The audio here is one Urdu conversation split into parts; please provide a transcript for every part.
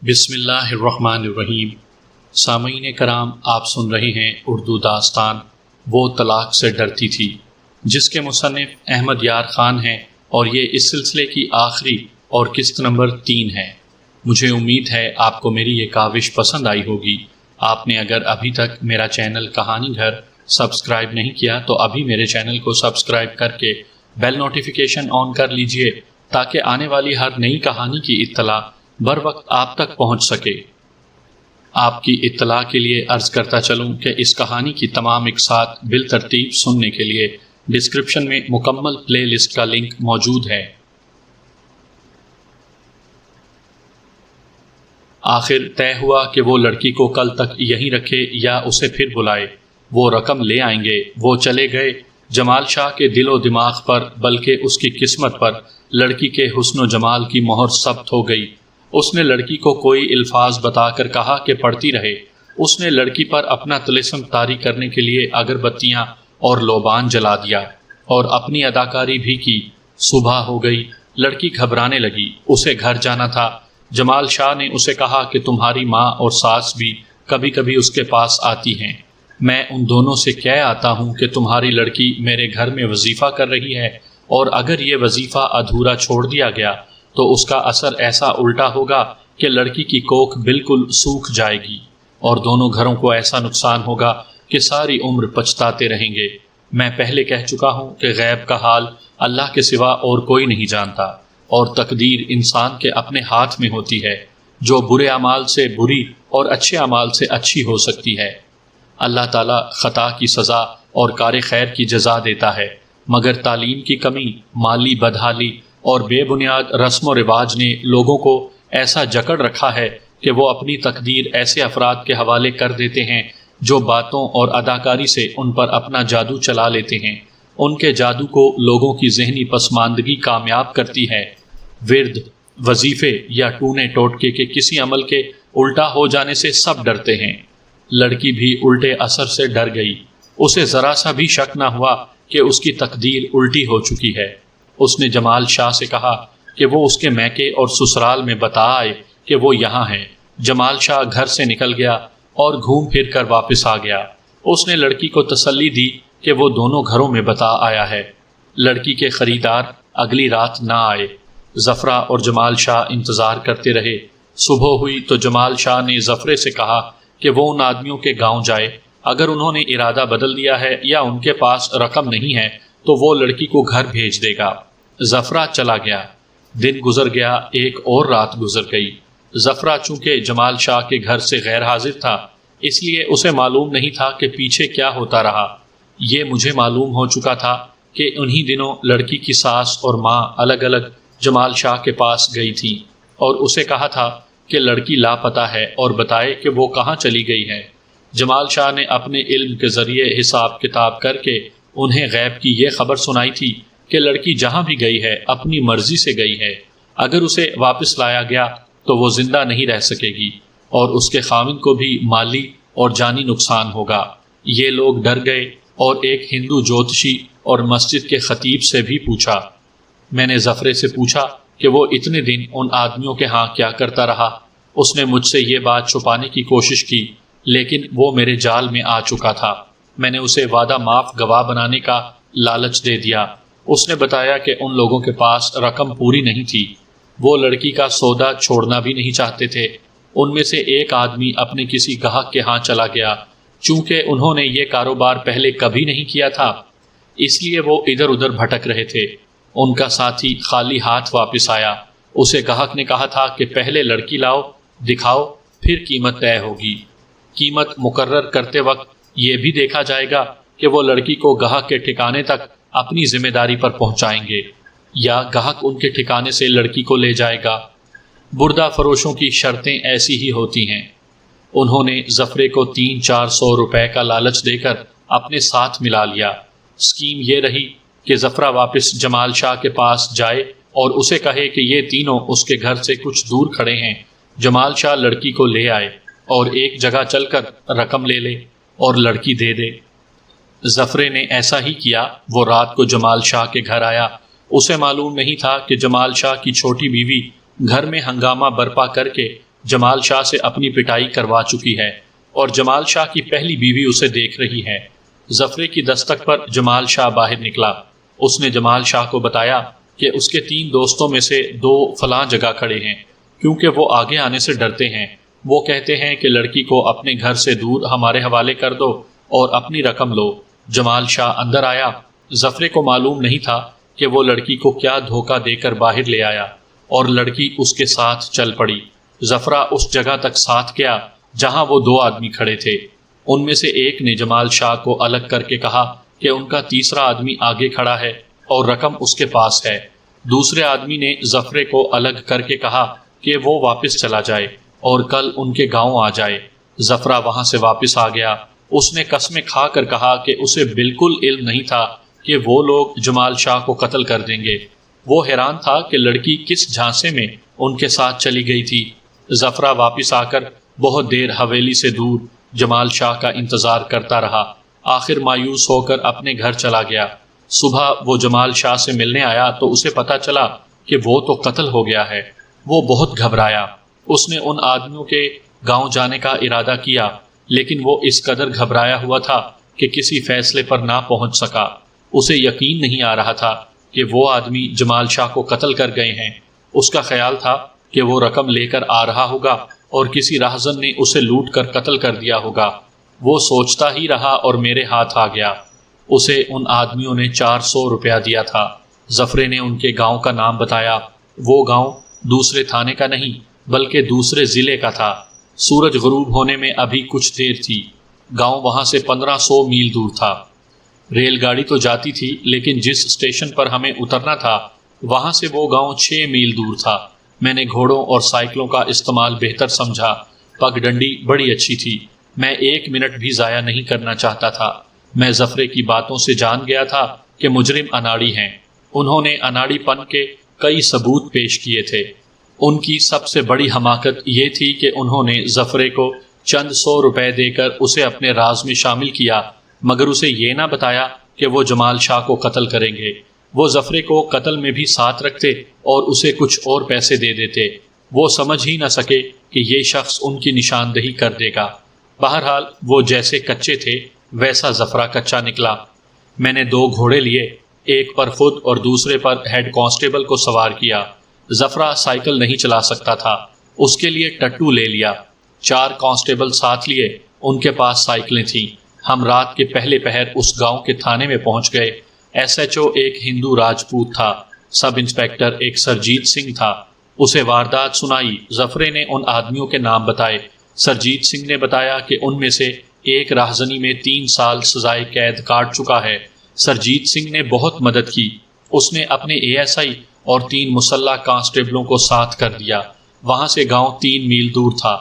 بسم اللہ الرحمن الرحیم۔ سامعین کرام، آپ سن رہے ہیں اردو داستان وہ طلاق سے ڈرتی تھی، جس کے مصنف احمد یار خان ہیں، اور یہ اس سلسلے کی آخری اور قسط نمبر 3 ہے۔ مجھے امید ہے آپ کو میری یہ کاوش پسند آئی ہوگی۔ آپ نے اگر ابھی تک میرا چینل کہانی گھر سبسکرائب نہیں کیا تو ابھی میرے چینل کو سبسکرائب کر کے بیل نوٹیفیکیشن آن کر لیجئے، تاکہ آنے والی ہر نئی کہانی کی اطلاع بر وقت آپ تک پہنچ سکے۔ آپ کی اطلاع کے لیے عرض کرتا چلوں کہ اس کہانی کی تمام اقساط بالترتیب سننے کے لیے ڈسکرپشن میں مکمل پلے لسٹ کا لنک موجود ہے۔ آخر طے ہوا کہ وہ لڑکی کو کل تک یہیں رکھے یا اسے پھر بلائے۔ وہ رقم لے آئیں گے۔ وہ چلے گئے۔ جمال شاہ کے دل و دماغ پر بلکہ اس کی قسمت پر لڑکی کے حسن و جمال کی مہر ثبت ہو گئی۔ اس نے لڑکی کو کوئی الفاظ بتا کر کہا کہ پڑھتی رہے۔ اس نے لڑکی پر اپنا طلسم طاری کرنے کے لیے اگربتیاں اور لوبان جلا دیا اور اپنی اداکاری بھی کی۔ صبح ہو گئی۔ لڑکی گھبرانے لگی۔ اسے گھر جانا تھا۔ جمال شاہ نے اسے کہا کہ تمہاری ماں اور ساس بھی کبھی کبھی اس کے پاس آتی ہیں۔ میں ان دونوں سے کہہ آتا ہوں کہ تمہاری لڑکی میرے گھر میں وظیفہ کر رہی ہے، اور اگر یہ وظیفہ ادھورا چھوڑ دیا گیا تو اس کا اثر ایسا الٹا ہوگا کہ لڑکی کی کوکھ بالکل سوکھ جائے گی، اور دونوں گھروں کو ایسا نقصان ہوگا کہ ساری عمر پچھتاتے رہیں گے۔ میں پہلے کہہ چکا ہوں کہ غیب کا حال اللہ کے سوا اور کوئی نہیں جانتا، اور تقدیر انسان کے اپنے ہاتھ میں ہوتی ہے، جو برے اعمال سے بری اور اچھے اعمال سے اچھی ہو سکتی ہے۔ اللہ تعالیٰ خطا کی سزا اور کار خیر کی جزا دیتا ہے، مگر تعلیم کی کمی، مالی بدحالی اور بے بنیاد رسم و رواج نے لوگوں کو ایسا جکڑ رکھا ہے کہ وہ اپنی تقدیر ایسے افراد کے حوالے کر دیتے ہیں جو باتوں اور اداکاری سے ان پر اپنا جادو چلا لیتے ہیں۔ ان کے جادو کو لوگوں کی ذہنی پسماندگی کامیاب کرتی ہے۔ ورد، وظیفے یا ٹونے ٹوٹکے کے کسی عمل کے الٹا ہو جانے سے سب ڈرتے ہیں۔ لڑکی بھی الٹے اثر سے ڈر گئی۔ اسے ذرا سا بھی شک نہ ہوا کہ اس کی تقدیر الٹی ہو چکی ہے۔ اس نے جمال شاہ سے کہا کہ وہ اس کے میکے اور سسرال میں بتا آئے کہ وہ یہاں ہے۔ جمال شاہ گھر سے نکل گیا اور گھوم پھر کر واپس آ گیا۔ اس نے لڑکی کو تسلی دی کہ وہ دونوں گھروں میں بتا آیا ہے۔ لڑکی کے خریدار اگلی رات نہ آئے۔ زفرہ اور جمال شاہ انتظار کرتے رہے۔ صبح ہوئی تو جمال شاہ نے زفرے سے کہا کہ وہ ان آدمیوں کے گاؤں جائے۔ اگر انہوں نے ارادہ بدل دیا ہے یا ان کے پاس رقم نہیں ہے تو وہ لڑکی کو گھر بھیج دے گا۔ زفرہ چلا گیا۔ دن گزر گیا، ایک اور رات گزر گئی۔ زفرہ چونکہ جمال شاہ کے گھر سے غیر حاضر تھا، اس لیے اسے معلوم نہیں تھا کہ پیچھے کیا ہوتا رہا۔ یہ مجھے معلوم ہو چکا تھا کہ انہی دنوں لڑکی کی ساس اور ماں الگ الگ جمال شاہ کے پاس گئی تھی اور اسے کہا تھا کہ لڑکی لاپتہ ہے اور بتائے کہ وہ کہاں چلی گئی ہے۔ جمال شاہ نے اپنے علم کے ذریعے حساب کتاب کر کے انہیں غیب کی یہ خبر سنائی تھی کہ لڑکی جہاں بھی گئی ہے اپنی مرضی سے گئی ہے۔ اگر اسے واپس لایا گیا تو وہ زندہ نہیں رہ سکے گی، اور اس کے خاوند کو بھی مالی اور جانی نقصان ہوگا۔ یہ لوگ ڈر گئے اور ایک ہندو جوتشی اور مسجد کے خطیب سے بھی پوچھا۔ میں نے زفرے سے پوچھا کہ وہ اتنے دن ان آدمیوں کے ہاں کیا کرتا رہا۔ اس نے مجھ سے یہ بات چھپانے کی کوشش کی، لیکن وہ میرے جال میں آ چکا تھا۔ میں نے اسے وعدہ معاف گواہ بنانے کا لالچ دے دیا۔ اس نے بتایا کہ ان لوگوں کے پاس رقم پوری نہیں تھی۔ وہ لڑکی کا سودا چھوڑنا بھی نہیں چاہتے تھے۔ ان میں سے ایک آدمی اپنے کسی گاہک کے ہاں چلا گیا۔ چونکہ انہوں نے یہ کاروبار پہلے کبھی نہیں کیا تھا، اس لیے وہ ادھر ادھر بھٹک رہے تھے۔ ان کا ساتھی خالی ہاتھ واپس آیا۔ اسے گاہک نے کہا تھا کہ پہلے لڑکی لاؤ، دکھاؤ، پھر قیمت طے ہوگی۔ قیمت مقرر کرتے وقت یہ بھی دیکھا جائے گا کہ وہ لڑکی کو گاہک کے ٹھکانے تک اپنی ذمہ داری پر پہنچائیں گے یا گاہک ان کے ٹھکانے سے لڑکی کو لے جائے گا۔ بردہ فروشوں کی شرطیں ایسی ہی ہوتی ہیں۔ انہوں نے زفرے کو 300-400 روپے کا لالچ دے کر اپنے ساتھ ملا لیا۔ اسکیم یہ رہی کہ زفرہ واپس جمال شاہ کے پاس جائے اور اسے کہے کہ یہ تینوں اس کے گھر سے کچھ دور کھڑے ہیں۔ جمال شاہ لڑکی کو لے آئے اور ایک جگہ چل کر رقم لے لے اور لڑکی دے دے۔ زفرے نے ایسا ہی کیا۔ وہ رات کو جمال شاہ کے گھر آیا۔ اسے معلوم نہیں تھا کہ جمال شاہ کی چھوٹی بیوی گھر میں ہنگامہ برپا کر کے جمال شاہ سے اپنی پٹائی کروا چکی ہے اور جمال شاہ کی پہلی بیوی اسے دیکھ رہی ہے۔ ظفرے کی دستک پر جمال شاہ باہر نکلا۔ اس نے جمال شاہ کو بتایا کہ اس کے 3 دوستوں میں سے 2 فلاں جگہ کھڑے ہیں، کیونکہ وہ آگے آنے سے ڈرتے ہیں۔ وہ کہتے ہیں کہ لڑکی کو اپنے گھر سے دور ہمارے حوالے کر دو اور اپنی رقم لو۔ جمال شاہ اندر آیا۔ ظفرے کو معلوم نہیں تھا کہ وہ لڑکی کو کیا دھوکہ دے کر باہر لے آیا، اور لڑکی اس کے ساتھ چل پڑی۔ ظفرہ اس جگہ تک ساتھ گیا جہاں وہ 2 آدمی کھڑے تھے۔ ان میں سے ایک نے جمال شاہ کو الگ کر کے کہا کہ ان کا تیسرا آدمی آگے کھڑا ہے اور رقم اس کے پاس ہے۔ دوسرے آدمی نے ظفرے کو الگ کر کے کہا کہ وہ واپس چلا جائے اور کل ان کے گاؤں آ جائے۔ ظفرہ وہاں سے واپس آ گیا۔ اس نے قسمیں کھا کر کہا کہ اسے بالکل علم نہیں تھا کہ وہ لوگ جمال شاہ کو قتل کر دیں گے۔ وہ حیران تھا کہ لڑکی کس جھانسے میں ان کے ساتھ چلی گئی تھی۔ ظفرہ واپس آ کر بہت دیر حویلی سے دور جمال شاہ کا انتظار کرتا رہا۔ آخر مایوس ہو کر اپنے گھر چلا گیا۔ صبح وہ جمال شاہ سے ملنے آیا تو اسے پتا چلا کہ وہ تو قتل ہو گیا ہے۔ وہ بہت گھبرایا۔ اس نے ان آدمیوں کے گاؤں جانے کا ارادہ کیا، لیکن وہ اس قدر گھبرایا ہوا تھا کہ کسی فیصلے پر نہ پہنچ سکا۔ اسے یقین نہیں آ رہا تھا کہ وہ آدمی جمال شاہ کو قتل کر گئے ہیں۔ اس کا خیال تھا کہ وہ رقم لے کر آ رہا ہوگا اور کسی راہزن نے اسے لوٹ کر قتل کر دیا ہوگا۔ وہ سوچتا ہی رہا اور میرے ہاتھ آ گیا۔ اسے ان آدمیوں نے 400 روپیہ دیا تھا۔ ظفرے نے ان کے گاؤں کا نام بتایا۔ وہ گاؤں دوسرے تھانے کا نہیں بلکہ دوسرے ضلع کا تھا۔ سورج غروب ہونے میں ابھی کچھ دیر تھی۔ گاؤں وہاں سے 1500 میل دور تھا۔ ریل گاڑی تو جاتی تھی، لیکن جس اسٹیشن پر ہمیں اترنا تھا وہاں سے وہ گاؤں 6 میل دور تھا۔ میں نے گھوڑوں اور سائیکلوں کا استعمال بہتر سمجھا۔ پگ ڈنڈی بڑی اچھی تھی۔ میں 1 منٹ بھی ضائع نہیں کرنا چاہتا تھا۔ میں ظفرے کی باتوں سے جان گیا تھا کہ مجرم اناڑی ہیں۔ انہوں نے اناڑی پن کے کئی ثبوت پیش کیے تھے۔ ان کی سب سے بڑی حماقت یہ تھی کہ انہوں نے ظفرے کو چند 100 روپے دے کر اسے اپنے راز میں شامل کیا، مگر اسے یہ نہ بتایا کہ وہ جمال شاہ کو قتل کریں گے۔ وہ ظفرے کو قتل میں بھی ساتھ رکھتے اور اسے کچھ اور پیسے دے دیتے۔ وہ سمجھ ہی نہ سکے کہ یہ شخص ان کی نشاندہی کر دے گا۔ بہرحال وہ جیسے کچے تھے ویسا ظفرہ کچا نکلا۔ میں نے 2 گھوڑے لیے، ایک پر خود اور دوسرے پر ہیڈ کانسٹیبل کو سوار کیا۔ ظفرہ سائیکل نہیں چلا سکتا تھا، اس کے لیے ٹٹو لے لیا۔ 4 کانسٹیبل ساتھ لیے، ان کے پاس سائیکلیں تھیں۔ ہم رات کے پہلے پہر اس گاؤں کے تھانے میں پہنچ گئے۔ SHO ایک ہندو راجپوت تھا۔ سب انسپیکٹر ایک سرجیت سنگھ تھا۔ اسے واردات سنائی۔ ظفرے نے ان آدمیوں کے نام بتائے۔ سرجیت سنگھ نے بتایا کہ ان میں سے ایک راہزنی میں 3 سال سزائے قید کاٹ چکا ہے۔ سرجیت سنگھ نے بہت مدد کی۔ اس نے اپنے ASI اور 3 مسلح کانسٹیبلوں کو ساتھ کر دیا۔ وہاں سے گاؤں 3 میل دور تھا۔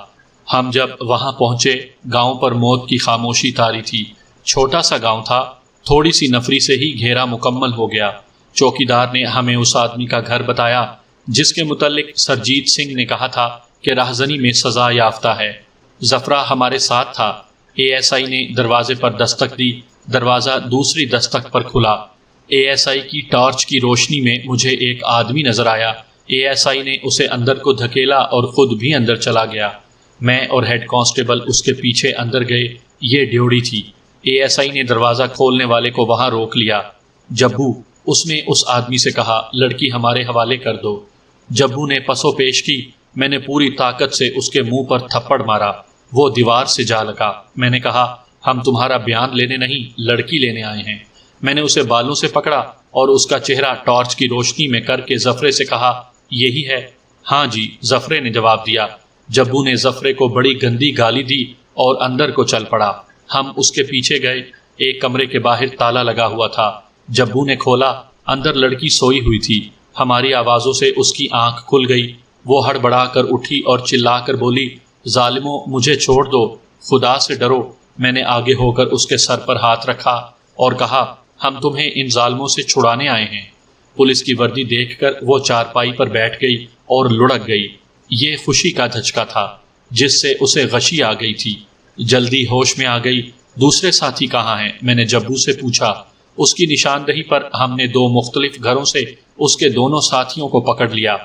ہم جب وہاں پہنچے گاؤں پر موت کی خاموشی طاری تھی۔ چھوٹا سا گاؤں تھا، تھوڑی سی نفری سے ہی گھیرا مکمل ہو گیا۔ چوکیدار نے ہمیں اس آدمی کا گھر بتایا جس کے متعلق سرجیت سنگھ نے کہا تھا کہ راہزنی میں سزا یافتہ ہے۔ ظفرہ ہمارے ساتھ تھا۔ ASI نے دروازے پر دستک دی۔ دروازہ دوسری دستک پر کھلا۔ ASI کی ٹارچ کی روشنی میں مجھے ایک آدمی نظر آیا۔ ASI نے اسے اندر کو دھکیلا اور خود بھی اندر چلا گیا۔ میں اور ہیڈ کانسٹیبل اس کے پیچھے اندر گئے۔ یہ ڈیوڑی تھی۔ ASI نے دروازہ کھولنے والے کو وہاں روک لیا۔ جبو، اس نے اس آدمی سے کہا، لڑکی ہمارے حوالے کر دو۔ جبو نے پسو پیش کی۔ میں نے پوری طاقت سے اس کے منہ پر تھپڑ مارا۔ وہ دیوار سے جا لگا۔ میں نے کہا، ہم تمہارا بیان لینے نہیں، لڑکی لینے آئے ہیں۔ میں نے اسے بالوں سے پکڑا اور اس کا چہرہ ٹارچ کی روشنی میں کر کے ظفرے سے کہا، یہی ہے؟ ہاں جی، ظفرے نے جواب دیا۔ جبو نے ظفرے کو بڑی گندی گالی دی اور اندر کو چل پڑا۔ ہم اس کے پیچھے گئے۔ ایک کمرے کے باہر تالا لگا ہوا تھا۔ جبو نے کھولا۔ اندر لڑکی سوئی ہوئی تھی۔ ہماری آوازوں سے اس کی آنکھ کھل گئی۔ وہ ہڑبڑا کر اٹھی اور چلا کر بولی، ظالموں، مجھے چھوڑ دو، خدا سے ڈرو۔ میں نے آگے ہو کر اس کے سر پر ہاتھ رکھا اور کہا، ہم تمہیں ان ظالموں سے چھڑانے آئے ہیں۔ پولیس کی وردی دیکھ کر وہ چارپائی پر بیٹھ گئی اور لڑک گئی۔ یہ خوشی کا دھچکا تھا جس سے اسے غشی آ گئی تھی۔ جلدی ہوش میں آ گئی۔ دوسرے ساتھی کہاں ہیں؟ میں نے جبو سے پوچھا۔ اس کی نشاندہی پر ہم نے 2 مختلف گھروں سے اس کے دونوں ساتھیوں کو پکڑ لیا۔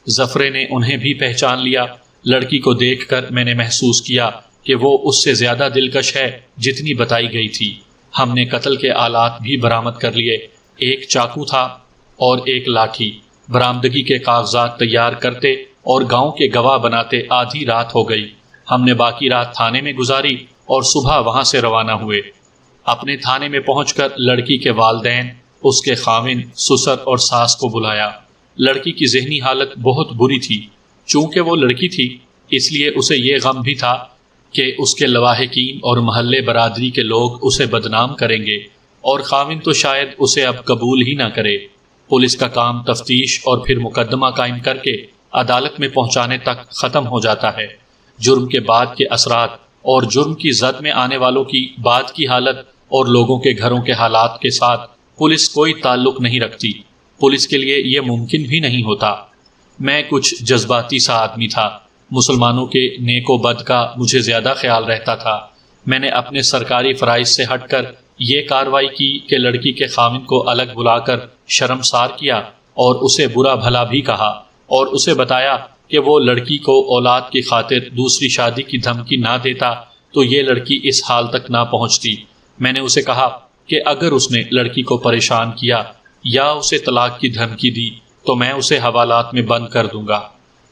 ظفرے نے انہیں بھی پہچان لیا۔ لڑکی کو دیکھ کر میں نے محسوس کیا کہ وہ اس سے زیادہ دلکش ہے جتنی بتائی گئی تھی۔ ہم نے قتل کے آلات بھی برآمد کر لیے، ایک چاقو تھا اور ایک لاٹھی۔ برآمدگی کے کاغذات تیار کرتے اور گاؤں کے گواہ بناتے آدھی رات ہو گئی۔ ہم نے باقی رات تھانے میں گزاری اور صبح وہاں سے روانہ ہوئے۔ اپنے تھانے میں پہنچ کر لڑکی کے والدین، اس کے خاوند، سسر اور ساس کو بلایا۔ لڑکی کی ذہنی حالت بہت بری تھی۔ چونکہ وہ لڑکی تھی اس لیے اسے یہ غم بھی تھا کہ اس کے لواحقین اور محلے برادری کے لوگ اسے بدنام کریں گے، اور خاوند تو شاید اسے اب قبول ہی نہ کرے۔ پولیس کا کام تفتیش اور پھر مقدمہ قائم کر کے عدالت میں پہنچانے تک ختم ہو جاتا ہے۔ جرم کے بعد کے اثرات اور جرم کی زد میں آنے والوں کی بعد کی حالت اور لوگوں کے گھروں کے حالات کے ساتھ پولیس کوئی تعلق نہیں رکھتی۔ پولیس کے لیے یہ ممکن بھی نہیں ہوتا۔ میں کچھ جذباتی سا آدمی تھا۔ مسلمانوں کے نیک و بد کا مجھے زیادہ خیال رہتا تھا۔ میں نے اپنے سرکاری فرائض سے ہٹ کر یہ کارروائی کی کہ لڑکی کے خاوند کو الگ بلا کر شرمسار کیا اور اسے برا بھلا بھی کہا، اور اسے بتایا کہ وہ لڑکی کو اولاد کی خاطر دوسری شادی کی دھمکی نہ دیتا تو یہ لڑکی اس حال تک نہ پہنچتی۔ میں نے اسے کہا کہ اگر اس نے لڑکی کو پریشان کیا یا اسے طلاق کی دھمکی دی تو میں اسے حوالات میں بند کر دوں گا۔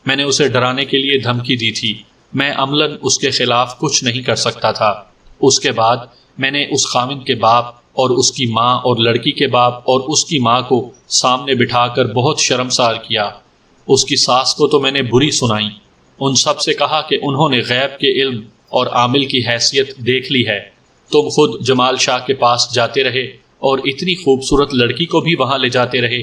میں نے اسے ڈرانے کے لیے دھمکی دی تھی۔ میں عملاً اس کے خلاف کچھ نہیں کر سکتا تھا۔ اس کے بعد میں نے اس خاوند کے باپ اور اس کی ماں اور لڑکی کے باپ اور اس کی ماں کو سامنے بٹھا کر بہت شرمسار کیا۔ اس کی ساس کو تو میں نے بری سنائی۔ ان سب سے کہا کہ انہوں نے غیب کے علم اور عامل کی حیثیت دیکھ لی ہے۔ تم خود جمال شاہ کے پاس جاتے رہے اور اتنی خوبصورت لڑکی کو بھی وہاں لے جاتے رہے۔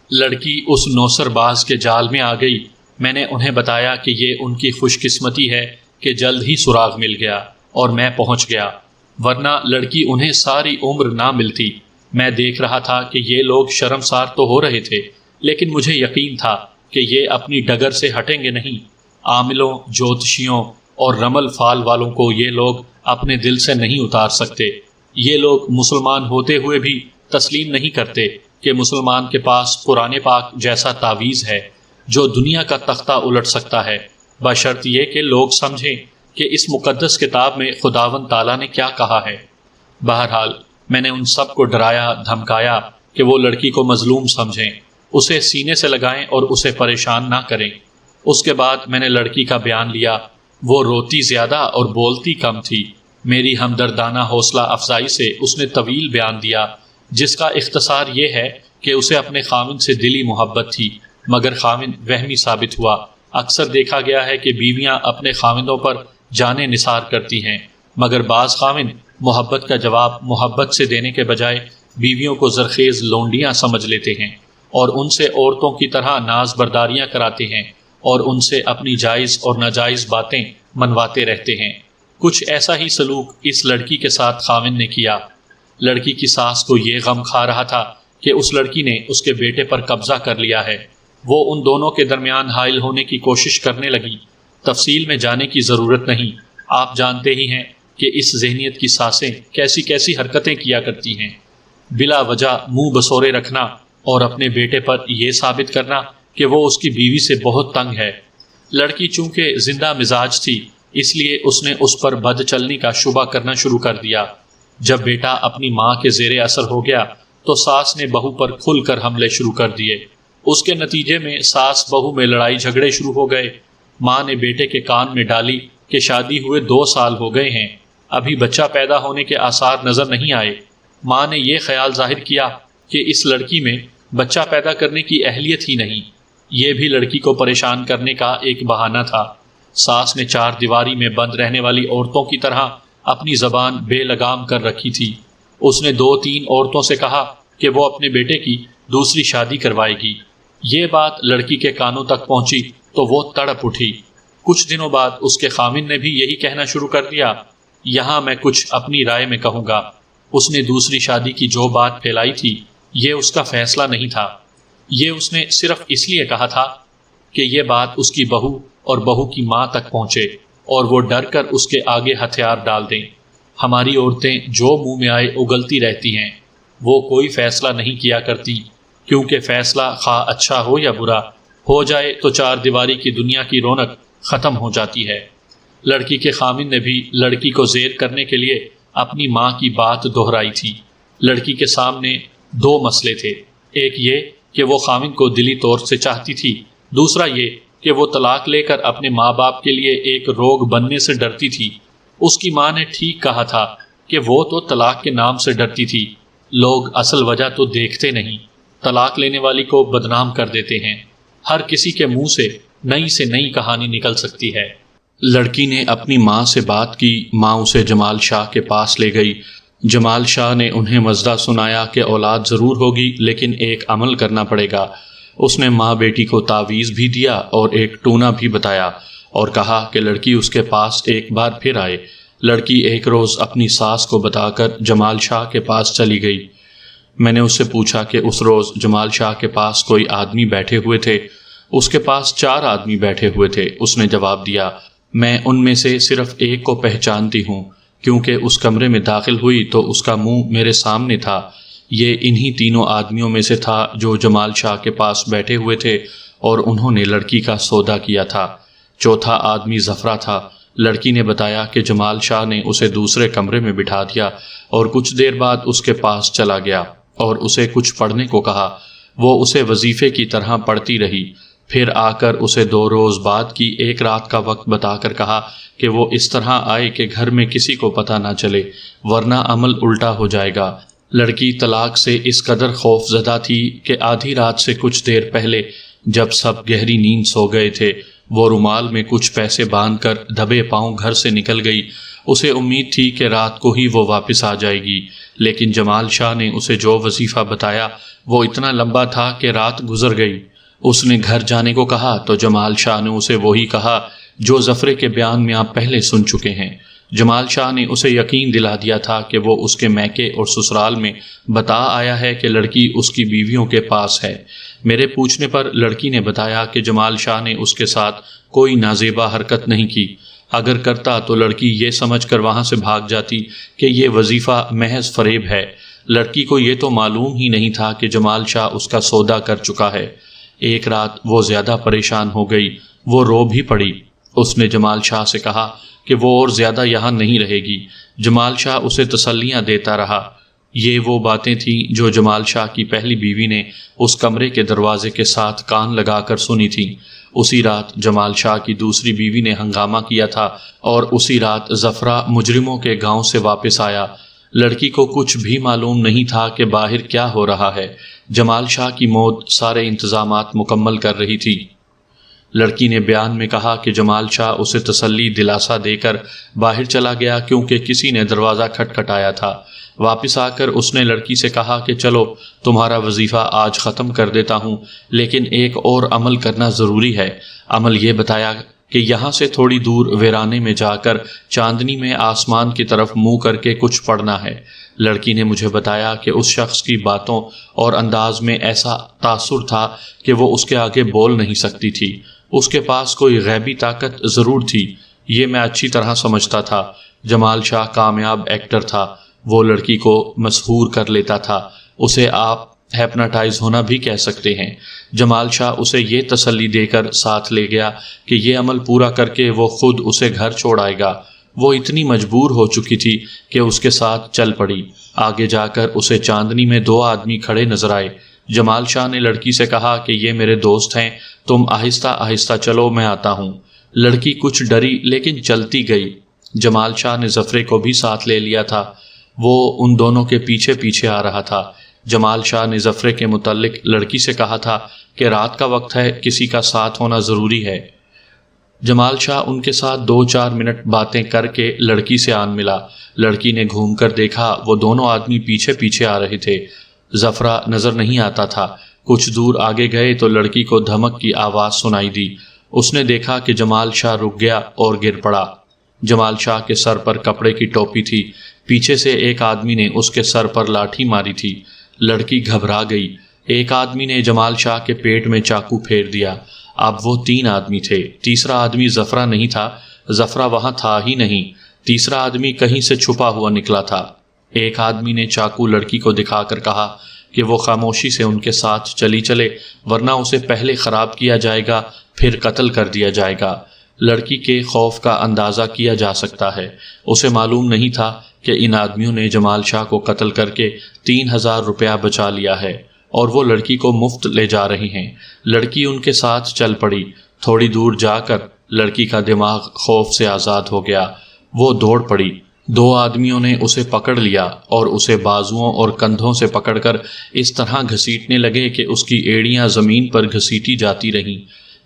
لڑکی اس نوسر باز کے جال میں آ گئی۔ میں نے انہیں بتایا کہ یہ ان کی خوش قسمتی ہے کہ جلد ہی سراغ مل گیا اور میں پہنچ گیا، ورنہ لڑکی انہیں ساری عمر نہ ملتی۔ میں دیکھ رہا تھا کہ یہ لوگ شرمسار تو ہو رہے تھے، لیکن مجھے یقین تھا کہ یہ اپنی ڈگر سے ہٹیں گے نہیں۔ عاملوں، جوتشیوں اور رمل فال والوں کو یہ لوگ اپنے دل سے نہیں اتار سکتے۔ یہ لوگ مسلمان ہوتے ہوئے بھی تسلیم نہیں کرتے کہ مسلمان کے پاس قرآن پاک جیسا تعویذ ہے جو دنیا کا تختہ الٹ سکتا ہے، بشرط یہ کہ لوگ سمجھیں کہ اس مقدس کتاب میں خداوند تعالیٰ نے کیا کہا ہے۔ بہرحال میں نے ان سب کو ڈرایا دھمکایا کہ وہ لڑکی کو مظلوم سمجھیں، اسے سینے سے لگائیں اور اسے پریشان نہ کریں۔ اس کے بعد میں نے لڑکی کا بیان لیا۔ وہ روتی زیادہ اور بولتی کم تھی۔ میری ہمدردانہ حوصلہ افزائی سے اس نے طویل بیان دیا، جس کا اختصار یہ ہے کہ اسے اپنے خاوند سے دلی محبت تھی، مگر خاوند وہمی ثابت ہوا۔ اکثر دیکھا گیا ہے کہ بیویاں اپنے خاوندوں پر جانیں نثار کرتی ہیں، مگر بعض خاوند محبت کا جواب محبت سے دینے کے بجائے بیویوں کو زرخیز لونڈیاں سمجھ لیتے ہیں اور ان سے عورتوں کی طرح ناز برداریاں کراتے ہیں اور ان سے اپنی جائز اور ناجائز باتیں منواتے رہتے ہیں۔ کچھ ایسا ہی سلوک اس لڑکی کے ساتھ خاوند نے کیا۔ لڑکی کی ساس کو یہ غم کھا رہا تھا کہ اس لڑکی نے اس کے بیٹے پر قبضہ کر لیا ہے۔ وہ ان دونوں کے درمیان حائل ہونے کی کوشش کرنے لگی۔ تفصیل میں جانے کی ضرورت نہیں، آپ جانتے ہی ہیں کہ اس ذہنیت کی ساسیں کیسی کیسی حرکتیں کیا کرتی ہیں۔ بلا وجہ منہ بسورے رکھنا اور اپنے بیٹے پر یہ ثابت کرنا کہ وہ اس کی بیوی سے بہت تنگ ہے۔ لڑکی چونکہ زندہ مزاج تھی اس لیے اس نے اس پر بد چلنی کا شبہ کرنا شروع کر دیا۔ جب بیٹا اپنی ماں کے زیر اثر ہو گیا تو ساس نے بہو پر کھل کر حملے شروع کر دیے۔ اس کے نتیجے میں ساس بہو میں لڑائی جھگڑے شروع ہو گئے۔ ماں نے بیٹے کے کان میں ڈالی کہ شادی ہوئے 2 سال ہو گئے ہیں، ابھی بچہ پیدا ہونے کے آثار نظر نہیں آئے۔ ماں نے یہ خیال ظاہر کیا کہ اس لڑکی میں بچہ پیدا کرنے کی اہلیت ہی نہیں، یہ بھی لڑکی کو پریشان کرنے کا ایک بہانہ تھا۔ ساس نے 4 دیواری میں بند رہنے والی عورتوں کی طرح اپنی زبان بے لگام کر رکھی تھی۔ اس نے 2-3 عورتوں سے کہا کہ وہ اپنے بیٹے کی دوسری شادی کروائے گی۔ یہ بات لڑکی کے کانوں تک پہنچی تو وہ تڑپ اٹھی۔ کچھ دنوں بعد اس کے خاوند نے بھی یہی کہنا شروع کر دیا۔ یہاں میں کچھ اپنی رائے میں کہوں گا۔ اس نے دوسری شادی کی جو بات پھیلائی تھی یہ اس کا فیصلہ نہیں تھا، یہ اس نے صرف اس لیے کہا تھا کہ یہ بات اس کی بہو اور بہو کی ماں تک پہنچے اور وہ ڈر کر اس کے آگے ہتھیار ڈال دیں۔ ہماری عورتیں جو منہ میں آئے اگلتی رہتی ہیں، وہ کوئی فیصلہ نہیں کیا کرتی، کیونکہ فیصلہ خواہ اچھا ہو یا برا ہو جائے تو 4 دیواری کی دنیا کی رونق ختم ہو جاتی ہے۔ لڑکی کے خامن نے بھی لڑکی کو زیر کرنے کے لیے اپنی ماں کی بات دہرائی تھی۔ لڑکی کے سامنے دو مسئلے تھے، ایک یہ کہ وہ خامن کو دلی طور سے چاہتی تھی، دوسرا یہ کہ وہ طلاق لے کر اپنے ماں باپ کے لیے ایک روگ بننے سے ڈرتی تھی۔ اس کی ماں نے ٹھیک کہا تھا کہ وہ تو طلاق کے نام سے ڈرتی تھی، لوگ اصل وجہ تو دیکھتے نہیں، طلاق لینے والی کو بدنام کر دیتے ہیں۔ ہر کسی کے منہ سے نئی کہانی نکل سکتی ہے۔ لڑکی نے اپنی ماں سے بات کی، ماں اسے جمال شاہ کے پاس لے گئی۔ جمال شاہ نے انہیں مزدہ سنایا کہ اولاد ضرور ہوگی لیکن ایک عمل کرنا پڑے گا۔ اس نے ماں بیٹی کو تعویذ بھی دیا اور ایک ٹونا بھی بتایا اور کہا کہ لڑکی اس کے پاس ایک بار پھر آئے۔ لڑکی ایک روز اپنی ساس کو بتا کر جمال شاہ کے پاس چلی گئی۔ میں نے اس سے پوچھا کہ اس روز جمال شاہ کے پاس کوئی آدمی بیٹھے ہوئے تھے؟ اس کے پاس 4 آدمی بیٹھے ہوئے تھے، اس نے جواب دیا۔ میں ان میں سے صرف ایک کو پہچانتی ہوں، کیونکہ اس کمرے میں داخل ہوئی تو اس کا منہ میرے سامنے تھا۔ یہ انہی تینوں آدمیوں میں سے تھا جو جمال شاہ کے پاس بیٹھے ہوئے تھے اور انہوں نے لڑکی کا سودا کیا تھا۔ چوتھا آدمی زفرہ تھا۔ لڑکی نے بتایا کہ جمال شاہ نے اسے دوسرے کمرے میں بٹھا دیا اور کچھ دیر بعد اس کے پاس چلا گیا اور اسے کچھ پڑھنے کو کہا۔ وہ اسے وظیفے کی طرح پڑھتی رہی، پھر آ کر اسے 2 روز بعد کی ایک رات کا وقت بتا کر کہا کہ وہ اس طرح آئے کہ گھر میں کسی کو پتہ نہ چلے، ورنہ عمل الٹا ہو جائے گا۔ لڑکی طلاق سے اس قدر خوف زدہ تھی کہ آدھی رات سے کچھ دیر پہلے جب سب گہری نیند سو گئے تھے، وہ رومال میں کچھ پیسے باندھ کر دبے پاؤں گھر سے نکل گئی۔ اسے امید تھی کہ رات کو ہی وہ واپس آ جائے گی، لیکن جمال شاہ نے اسے جو وظیفہ بتایا وہ اتنا لمبا تھا کہ رات گزر گئی۔ اس نے گھر جانے کو کہا تو جمال شاہ نے اسے وہی کہا جو زفرے کے بیان میں آپ پہلے سن چکے ہیں۔ جمال شاہ نے اسے یقین دلا دیا تھا کہ وہ اس کے میکے اور سسرال میں بتا آیا ہے کہ لڑکی اس کی بیویوں کے پاس ہے۔ میرے پوچھنے پر لڑکی نے بتایا کہ جمال شاہ نے اس کے ساتھ کوئی نازیبا حرکت نہیں کی، اگر کرتا تو لڑکی یہ سمجھ کر وہاں سے بھاگ جاتی کہ یہ وظیفہ محض فریب ہے۔ لڑکی کو یہ تو معلوم ہی نہیں تھا کہ جمال شاہ اس کا سودا کر چکا ہے۔ ایک رات وہ زیادہ پریشان ہو گئی، وہ رو بھی پڑی۔ اس نے جمال شاہ سے کہا کہ وہ اور زیادہ یہاں نہیں رہے گی۔ جمال شاہ اسے تسلیاں دیتا رہا۔ یہ وہ باتیں تھیں جو جمال شاہ کی پہلی بیوی نے اس کمرے کے دروازے کے ساتھ کان لگا کر سنی تھیں۔ اسی رات جمال شاہ کی دوسری بیوی نے ہنگامہ کیا تھا اور اسی رات زفرہ مجرموں کے گاؤں سے واپس آیا۔ لڑکی کو کچھ بھی معلوم نہیں تھا کہ باہر کیا ہو رہا ہے۔ جمال شاہ کی موت سارے انتظامات مکمل کر رہی تھی۔ لڑکی نے بیان میں کہا کہ جمال شاہ اسے تسلی دلاسا دے کر باہر چلا گیا کیونکہ کسی نے دروازہ کھٹکھٹایا تھا۔ واپس آ کر اس نے لڑکی سے کہا کہ چلو تمہارا وظیفہ آج ختم کر دیتا ہوں، لیکن ایک اور عمل کرنا ضروری ہے۔ عمل یہ بتایا کہ یہاں سے تھوڑی دور ویرانے میں جا کر چاندنی میں آسمان کی طرف منہ کر کے کچھ پڑھنا ہے۔ لڑکی نے مجھے بتایا کہ اس شخص کی باتوں اور انداز میں ایسا تاثر تھا کہ وہ اس کے آگے بول نہیں سکتی تھی۔ اس کے پاس کوئی غیبی طاقت ضرور تھی، یہ میں اچھی طرح سمجھتا تھا۔ جمال شاہ کامیاب ایکٹر تھا، وہ لڑکی کو مسحور کر لیتا تھا، اسے آپ ہیپناٹائز ہونا بھی کہہ سکتے ہیں۔ جمال شاہ اسے یہ تسلی دے کر ساتھ لے گیا کہ یہ عمل پورا کر کے وہ خود اسے گھر چھوڑ آئے گا۔ وہ اتنی مجبور ہو چکی تھی کہ اس کے ساتھ چل پڑی۔ آگے جا کر اسے چاندنی میں 2 آدمی کھڑے نظر آئے۔ جمال شاہ نے لڑکی سے کہا کہ یہ میرے دوست ہیں، تم آہستہ آہستہ چلو، میں آتا ہوں۔ لڑکی کچھ ڈری لیکن چلتی گئی۔ جمال شاہ نے زفرے کو بھی ساتھ لے لیا تھا، وہ ان دونوں کے پیچھے پیچھے آ رہا تھا۔ جمال شاہ نے زفرے کے متعلق لڑکی سے کہا تھا کہ رات کا وقت ہے، کسی کا ساتھ ہونا ضروری ہے۔ جمال شاہ ان کے ساتھ 2-4 منٹ باتیں کر کے لڑکی سے آن ملا۔ لڑکی نے گھوم کر دیکھا، وہ دونوں آدمی پیچھے پیچھے آ رہے تھے۔ زفرہ نظر نہیں آتا تھا۔ کچھ دور آگے گئے تو لڑکی کو دھمک کی آواز سنائی دی۔ اس نے دیکھا کہ جمال شاہ رک گیا اور گر پڑا۔ جمال شاہ کے سر پر کپڑے کی ٹوپی تھی، پیچھے سے ایک آدمی نے اس کے سر پر لاٹھی ماری تھی۔ لڑکی گھبرا گئی۔ ایک آدمی نے جمال شاہ کے پیٹ میں چاقو پھیر دیا۔ اب وہ 3 آدمی تھے، تیسرا آدمی زفرہ نہیں تھا، زفرہ وہاں تھا ہی نہیں، تیسرا آدمی کہیں سے چھپا ہوا نکلا تھا۔ ایک آدمی نے چاقو لڑکی کو دکھا کر کہا کہ وہ خاموشی سے ان کے ساتھ چلی چلے، ورنہ اسے پہلے خراب کیا جائے گا، پھر قتل کر دیا جائے گا۔ لڑکی کے خوف کا اندازہ کیا جا سکتا ہے۔ اسے معلوم نہیں تھا کہ ان آدمیوں نے جمال شاہ کو قتل کر کے 3000 روپیہ بچا لیا ہے اور وہ لڑکی کو مفت لے جا رہی ہیں۔ لڑکی ان کے ساتھ چل پڑی۔ تھوڑی دور جا کر لڑکی کا دماغ خوف سے آزاد ہو گیا۔ وہ دوڑ پڑی۔ 2 آدمیوں نے اسے پکڑ لیا اور اسے بازوؤں اور کندھوں سے پکڑ کر اس طرح گھسیٹنے لگے کہ اس کی ایڑیاں زمین پر گھسیٹی جاتی رہیں۔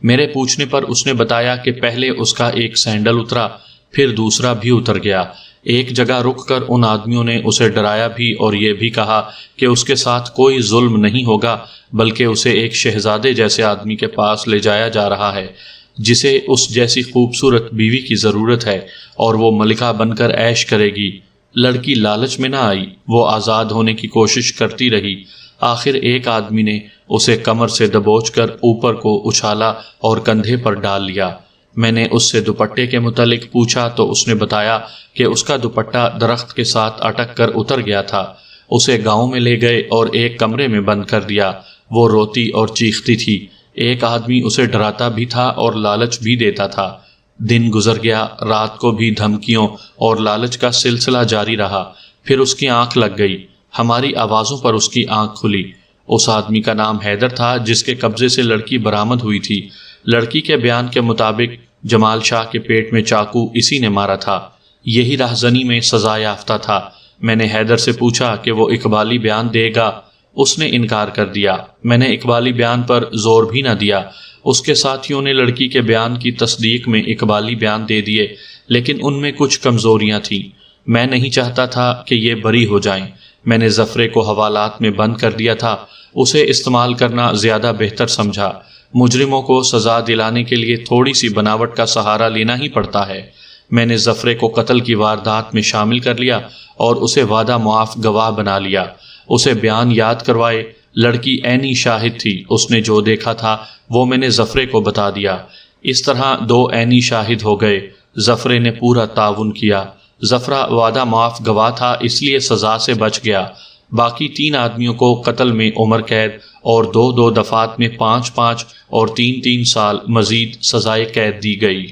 میرے پوچھنے پر اس نے بتایا کہ پہلے اس کا ایک سینڈل اترا، پھر دوسرا بھی اتر گیا۔ ایک جگہ رک کر ان آدمیوں نے اسے ڈرایا بھی اور یہ بھی کہا کہ اس کے ساتھ کوئی ظلم نہیں ہوگا، بلکہ اسے ایک شہزادے جیسے آدمی کے پاس لے جایا جا رہا ہے جسے اس جیسی خوبصورت بیوی کی ضرورت ہے اور وہ ملکہ بن کر عیش کرے گی۔ لڑکی لالچ میں نہ آئی، وہ آزاد ہونے کی کوشش کرتی رہی۔ آخر ایک آدمی نے اسے کمر سے دبوچ کر اوپر کو اچھالا اور کندھے پر ڈال لیا۔ میں نے اس سے دوپٹے کے متعلق پوچھا تو اس نے بتایا کہ اس کا دوپٹہ درخت کے ساتھ اٹک کر اتر گیا تھا۔ اسے گاؤں میں لے گئے اور ایک کمرے میں بند کر دیا۔ وہ روتی اور چیختی تھی۔ ایک آدمی اسے ڈراتا بھی تھا اور لالچ بھی دیتا تھا۔ دن گزر گیا، رات کو بھی دھمکیوں اور لالچ کا سلسلہ جاری رہا۔ پھر اس کی آنکھ لگ گئی۔ ہماری آوازوں پر اس کی آنکھ کھلی۔ اس آدمی کا نام حیدر تھا جس کے قبضے سے لڑکی برآمد ہوئی تھی۔ لڑکی کے بیان کے مطابق جمال شاہ کے پیٹ میں چاقو اسی نے مارا تھا۔ یہی رہزنی میں سزا یافتہ تھا۔ میں نے حیدر سے پوچھا کہ وہ اقبالی بیان دے گا۔ اس نے انکار کر دیا۔ میں نے اقبالی بیان پر زور بھی نہ دیا۔ اس کے ساتھیوں نے لڑکی کے بیان کی تصدیق میں اقبالی بیان دے دیے، لیکن ان میں کچھ کمزوریاں تھیں۔ میں نہیں چاہتا تھا کہ یہ بری ہو جائیں۔ میں نے ظفرے کو حوالات میں بند کر دیا تھا۔ اسے استعمال کرنا زیادہ بہتر سمجھا۔ مجرموں کو سزا دلانے کے لیے تھوڑی سی بناوٹ کا سہارا لینا ہی پڑتا ہے۔ میں نے ظفرے کو قتل کی واردات میں شامل کر لیا اور اسے وعدہ معاف گواہ بنا لیا۔ اسے بیان یاد کروائے۔ لڑکی عینی شاہد تھی۔ اس نے جو دیکھا تھا وہ میں نے ظفرے کو بتا دیا۔ اس طرح 2 عینی شاہد ہو گئے۔ ظفرے نے پورا تعاون کیا۔ ظفرہ وعدہ معاف گواہ تھا، اس لیے سزا سے بچ گیا۔ باقی 3 آدمیوں کو قتل میں عمر قید اور 2 دفعات میں 5 اور 3 سال مزید سزائے قید دی گئی۔